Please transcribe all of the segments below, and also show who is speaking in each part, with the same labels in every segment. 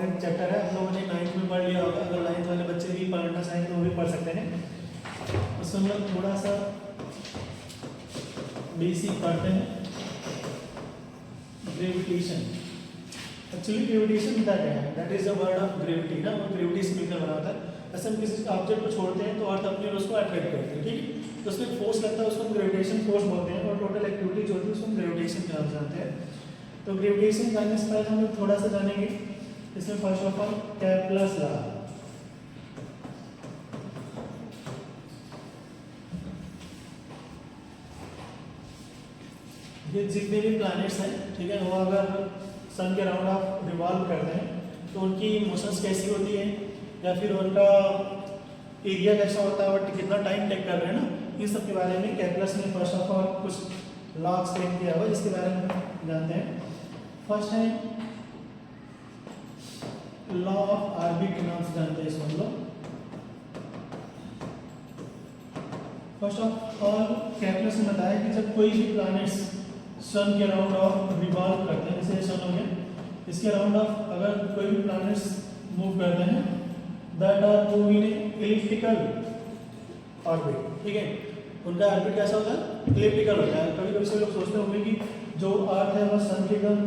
Speaker 1: Important chapter है, हम लोगों ने 9th में पढ़ लिया होगा, अगर 9th वाले बच्चे भी पढ़ना चाहें तो वो भी पढ़ सकते हैं। उसमें हम लोग थोड़ा सा बेसिक पढ़ते हैं। ग्रेविटेशन, एक्चुअली ग्रेविटेशन क्या है, that is the word of gravity ना, वो ग्रेविटी से मिलकर बना होता है। ऐसे हम किसी ऑब्जेक्ट को छोड़ते हैं तो अर्थ अपनी ओर उसको अट्रैक्ट करते हैं, ठीक है, तो उसमें फोर्स लगता है, उसको हम ग्रेविटेशन फोर्स बोलते हैं, और टोटल एक्टिविटी जो होती है उसको हम ग्रेविटेशन के नाम से जानते हैं। तो ग्रेविटेशन जानने से पहले हम लोग थोड़ा सा जानेंगे इसमें first of all Kepler's law. ये जितने भी प्लैनेट्स हैं, ठीक है, वो अगर सन के अराउंड ऑफ रिवॉल्व करते हैं तो उनकी मोशंस कैसी होती है, या फिर उनका एरिया कैसा होता है और कितना टाइम टेक कर रहे हैं ना, ये सब के बारे में केप्लर्स ने फर्स्ट ऑफ ऑल कुछ लॉ एक्सप्लेन किया हुआ, जिसके बारे में जानते हैं। फर्स्ट है लॉ ऑफ ऑर्बिट के नाम से जानते हैं इसको हम लोग। फर्स्ट ऑफ ऑल केप्लर्स ने बताया कि जब कोई भी प्लैनेट्स सन के अराउंड ऑफ रिवॉल्व करते हैं, जैसे सन हो गया, इसके अराउंड ऑफ अगर कोई भी प्लैनेट्स मूव करते हैं that are moving in elliptical orbit, ठीक है, उनका ऑर्बिट कैसा होता है, इलिप्टिकल होता है। कभी कभी से लोग सोचते होंगे कि जो अर्थ है वह सन के एकदम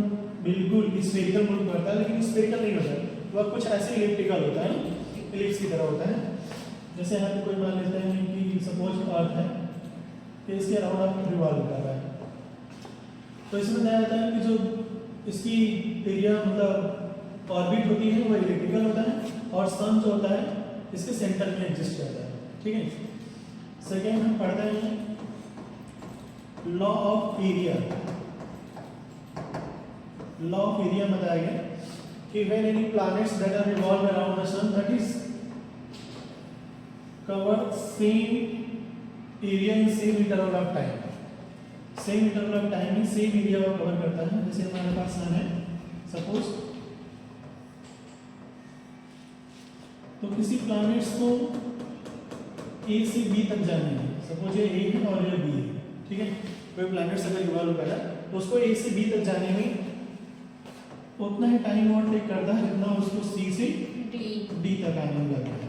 Speaker 1: बिल्कुल स्फेरिकल मूव करता है, लेकिन स्फेरिकल नहीं होता है, वह कुछ ऐसे इलिप्टिकल होता है ना, इलिप्स की तरह होता है। जैसे यहाँ पे कोई मान लेते हैं कि सपोज अर्थ है कि इसके अराउंड ऑफ रिवॉल्व कर रहा है, तो इसमें क्या होता है कि जो इसकी एरिया मतलब ऑर्बिट होती है वो इलिप्टिकल होता है, और सन जो होता है इसके सेंटर में एग्जिस्ट करता है, ठीक है। सेकेंड हम पढ़ते हैं law of area. Law of area बताया गया कि when any planets that are revolve around the sun that is cover same area in same interval of time, same interval of time में सेम एरिया को cover करता है। जैसे हमारे पास सन है सपोज, तो किसी प्लैनेट्स को ए से बी तक जाने है, सपोज ये ए है और ये बी है, ठीक है, कोई प्लैनेट्स अगर रिवॉल्व कर रहा है तो उसको ए से बी तक जाने में उतना ही टाइम और टेक करता है जितना उसको सी से डी तक आने में लगता है।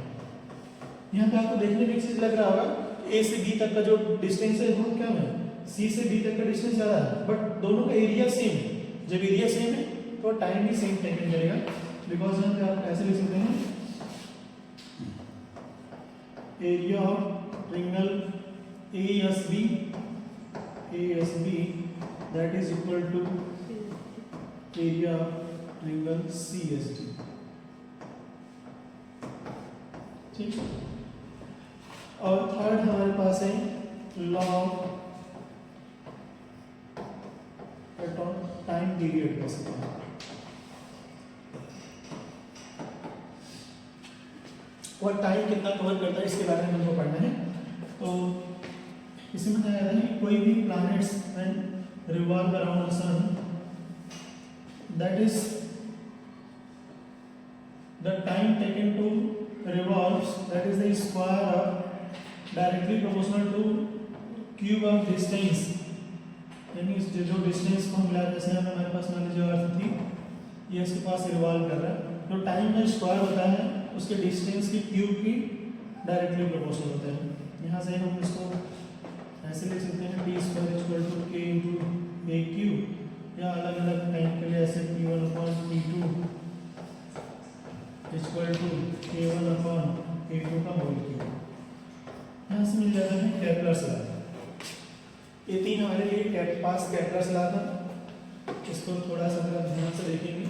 Speaker 1: यहाँ पे आपको देखने में एक चीज लग रहा होगा, ए से बी तक का जो डिस्टेंस है वो क्या है, सी से डी तक का डिस्टेंस ज़्यादा है, बट दोनों का एरिया सेम है। जब एरिया सेम है तो टाइम भी सेम टेकन करेगा, बिकॉज यहाँ पे आप ऐसे लिख सकते हैं area of triangle ASB that is equal to area of triangle CSD, ठीक। और थर्ड हमारे पास है लॉ ऑफ टाइम पीरियड, कैसे और टाइम कितना कवर करता है इसके बारे में हमको पढ़ना है। तो इसमें क्या है कि कोई भी planets when revolve around the sun that is the time taken to revolves, that is the square of directly proportional to cube of distance, यानी जो डिस्टेंस को हम मिला, जैसे हमारे पास मान लीजिए अर्थ थी, ये इसके पास रिवॉल्व कर रहा है, तो टाइम में स्क्वायर होता है उसके डिस्टेंस की क्यूब की डायरेक्टली प्रोपोर्शनल होता है। यहाँ से हम इसको ऐसे लिख सकते हैं टी स्क्वायर इक्वल टू के इंटू ए क्यूब, या अलग अलग टाइम के लिए ऐसे P1/T2 इक्वल टू K1/K2 का होल क्यूब। यहाँ से मिल जाता है केप्लर्स लॉ। ये तीन हमारे लिए पास केप्लर्स लॉ था, इसको थोड़ा सा ध्यान से देखेंगे।